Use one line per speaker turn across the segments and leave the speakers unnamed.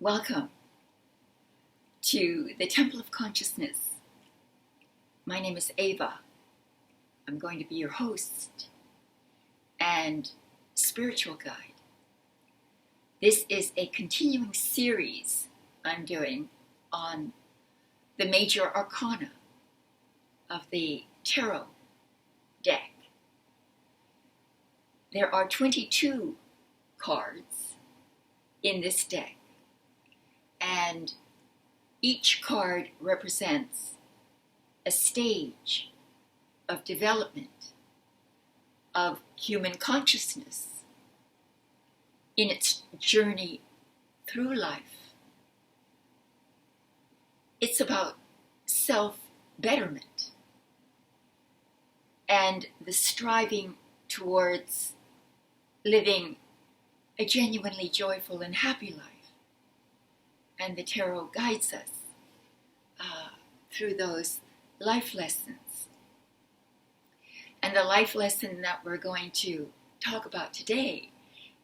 Welcome to the Temple of Consciousness. My name is Ava. I'm going to be your host and spiritual guide. This is a continuing series I'm doing on the major arcana of the tarot deck. There are 22 cards in this deck, and each card represents a stage of development of human consciousness in its journey through life. It's about self-betterment and the striving towards living a genuinely joyful and happy life. And the tarot guides us through those life lessons. And the life lesson that we're going to talk about today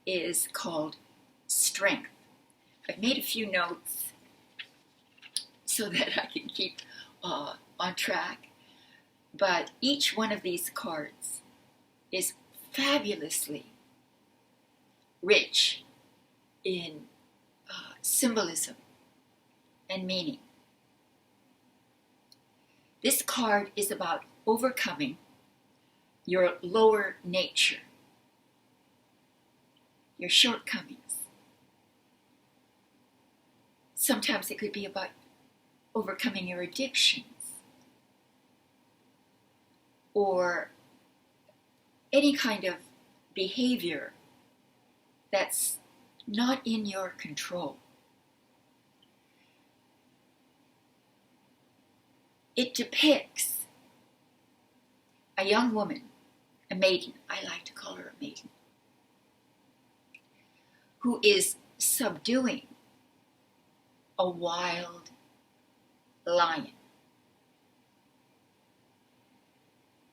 is called strength. I've made a few notes so that I can keep on track. But each one of these cards is fabulously rich in symbolism and meaning. This card is about overcoming your lower nature, your shortcomings. Sometimes it could be about overcoming your addictions or any kind of behavior that's not in your control. It depicts a young woman, a maiden, I like to call her a maiden, who is subduing a wild lion.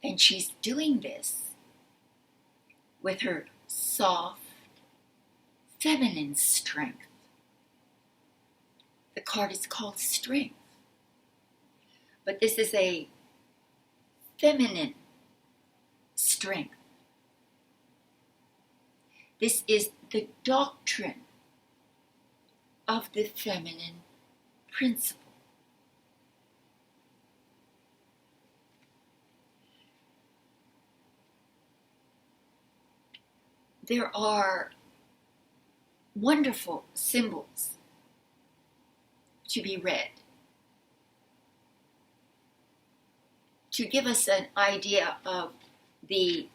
And she's doing this with her soft, feminine strength. The card is called Strength. But this is a feminine strength. This is the doctrine of the feminine principle. There are wonderful symbols to be read to give us an idea of the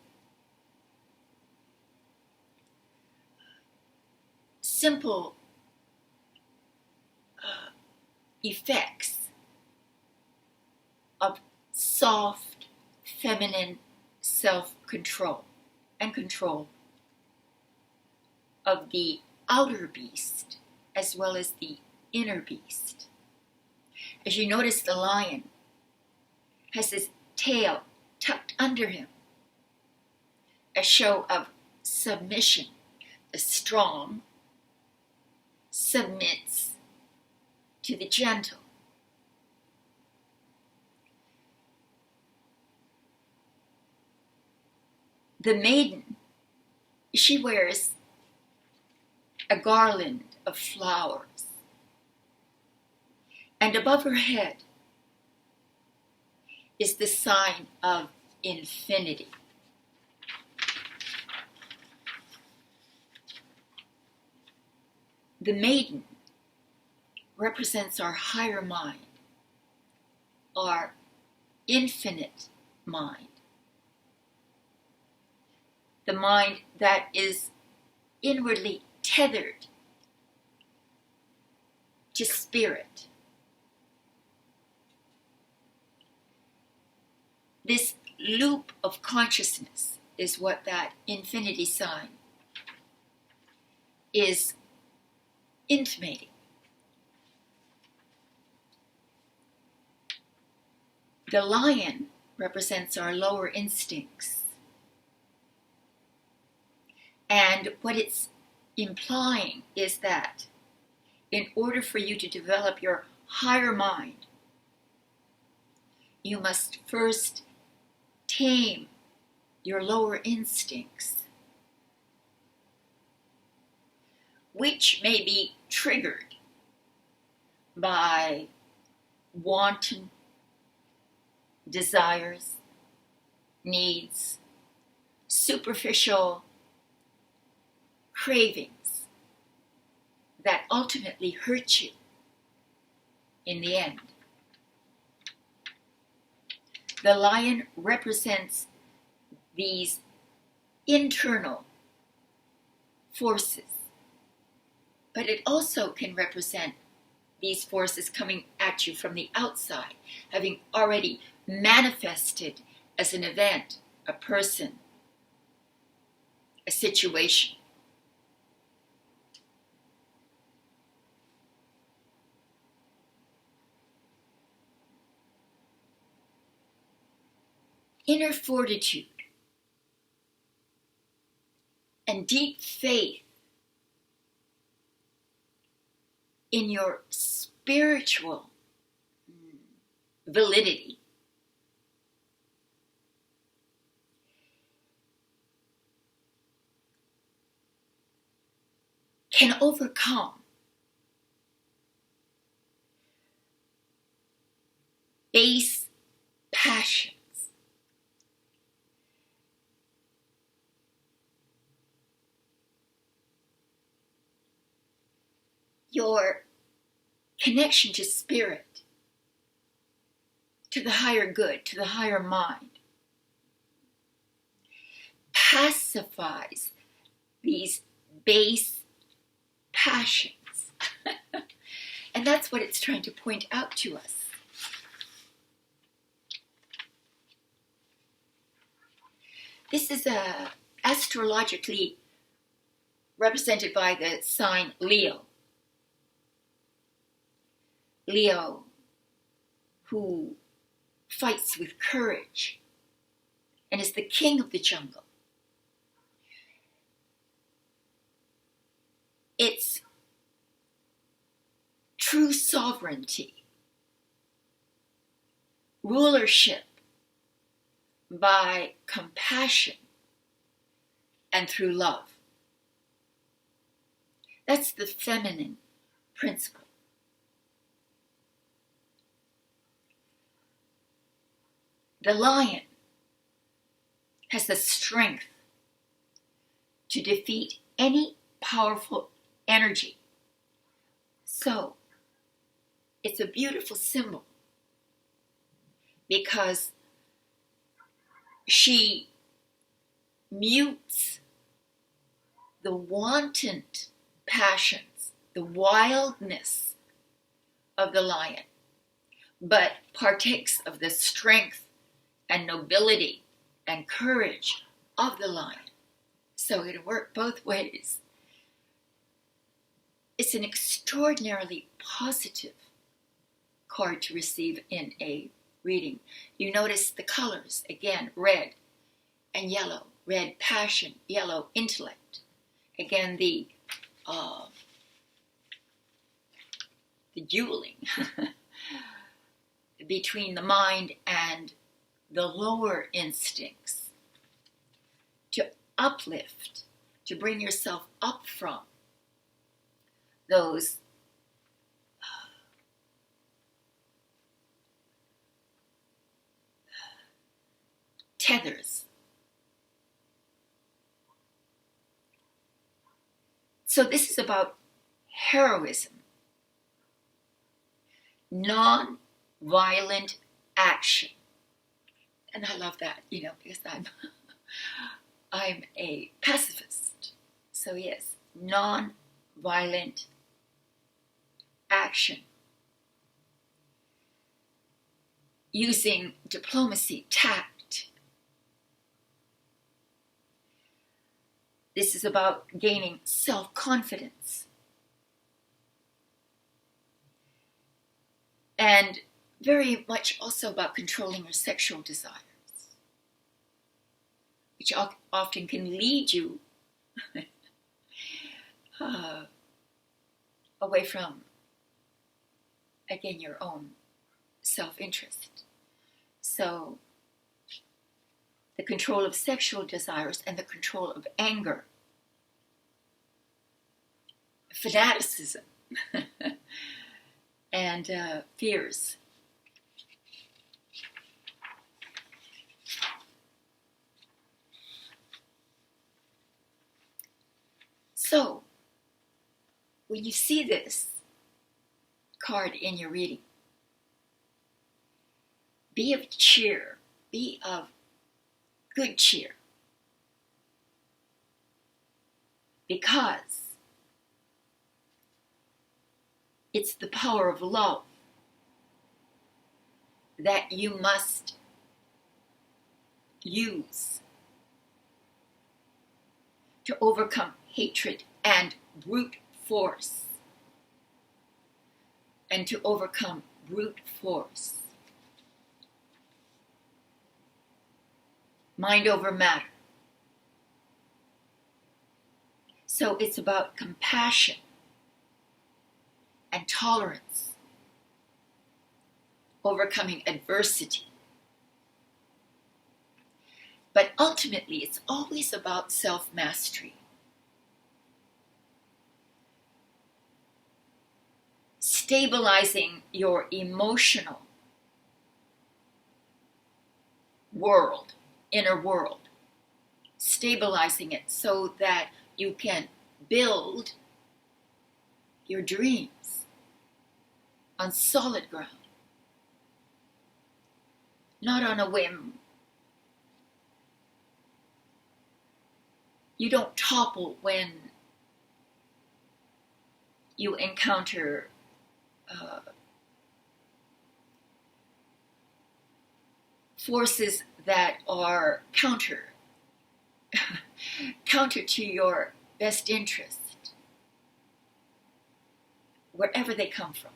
simple effects of soft, feminine self-control and control of the outer beast as well as the inner beast. As you notice, the lion has his tail tucked under him, a show of submission. The strong submits to the gentle. The maiden, she wears a garland of flowers, and above her head is the sign of infinity. The maiden represents our higher mind, our infinite mind, the mind that is inwardly tethered to spirit. This loop of consciousness is what that infinity sign is intimating. The lion represents our lower instincts. And what it's implying is that in order for you to develop your higher mind, you must first tame your lower instincts, which may be triggered by wanton desires, needs, superficial cravings that ultimately hurt you in the end. The lion represents these internal forces, but it also can represent these forces coming at you from the outside, having already manifested as an event, a person, a situation. Inner fortitude and deep faith in your spiritual validity can overcome base passions. Your connection to spirit, to the higher good, to the higher mind, pacifies these base passions. And that's what it's trying to point out to us. This is astrologically represented by the sign Leo. Leo, who fights with courage and is the king of the jungle. It's true sovereignty, rulership by compassion and through love. That's the feminine principle. The lion has the strength to defeat any powerful energy. So, it's a beautiful symbol because she mutes the wanton passions, the wildness of the lion, but partakes of the strength and nobility and courage of the lion. So it'll work both ways. It's an extraordinarily positive card to receive in a reading. You notice the colors, again, red and yellow. Red, passion; yellow, intellect. Again, the dueling between the mind and the lower instincts, to uplift, to bring yourself up from those tethers. So this is about heroism, non-violent action. And I love that, because I'm a pacifist. So yes, non-violent action. Using diplomacy, tact. This is about gaining self-confidence. And very much also about controlling your sexual desires, which often can lead you away from, again, your own self-interest. So the control of sexual desires and the control of anger, fanaticism, and fears. So, when you see this card in your reading, be of cheer, be of good cheer, because it's the power of love that you must use to overcome hatred and brute force. And to overcome brute force. Mind over matter. So it's about compassion and tolerance, overcoming adversity. But ultimately, it's always about self-mastery. Stabilizing your emotional world, inner world. Stabilizing it so that you can build your dreams on solid ground. Not on a whim. You don't topple when you encounter forces that are counter to your best interest, wherever they come from.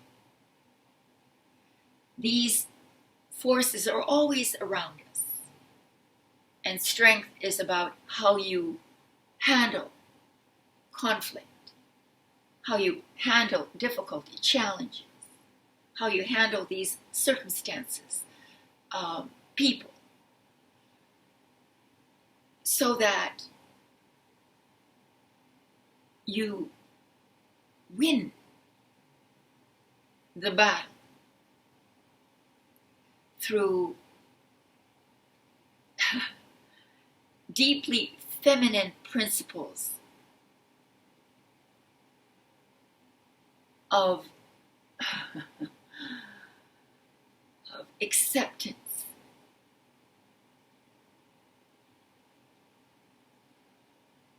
These forces are always around us, and strength is about how you handle conflict, how you handle difficulty, challenges, how you handle these circumstances, people, so that you win the battle through deeply feminine principles of acceptance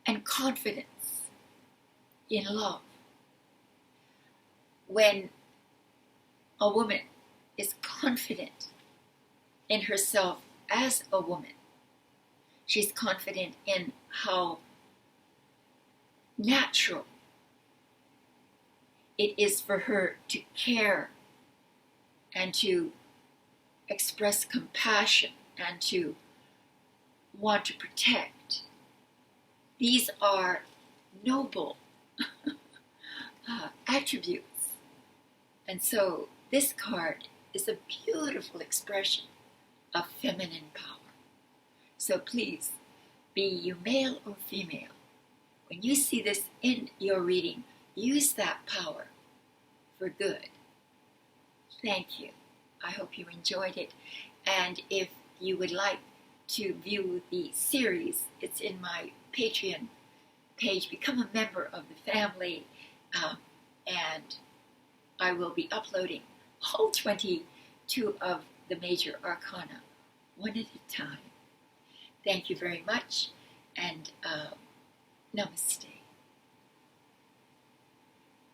and confidence in love. When a woman is confident in herself as a woman, she's confident in how natural it is for her to care and to express compassion and to want to protect. These are noble attributes. And so this card is a beautiful expression of feminine power. So please, be you male or female, when you see this in your reading, use that power for good. Thank you. I hope you enjoyed it. And if you would like to view the series, it's in my Patreon page. Become a member of the family, and I will be uploading all 22 of the major arcana, one at a time. Thank you very much, and namaste.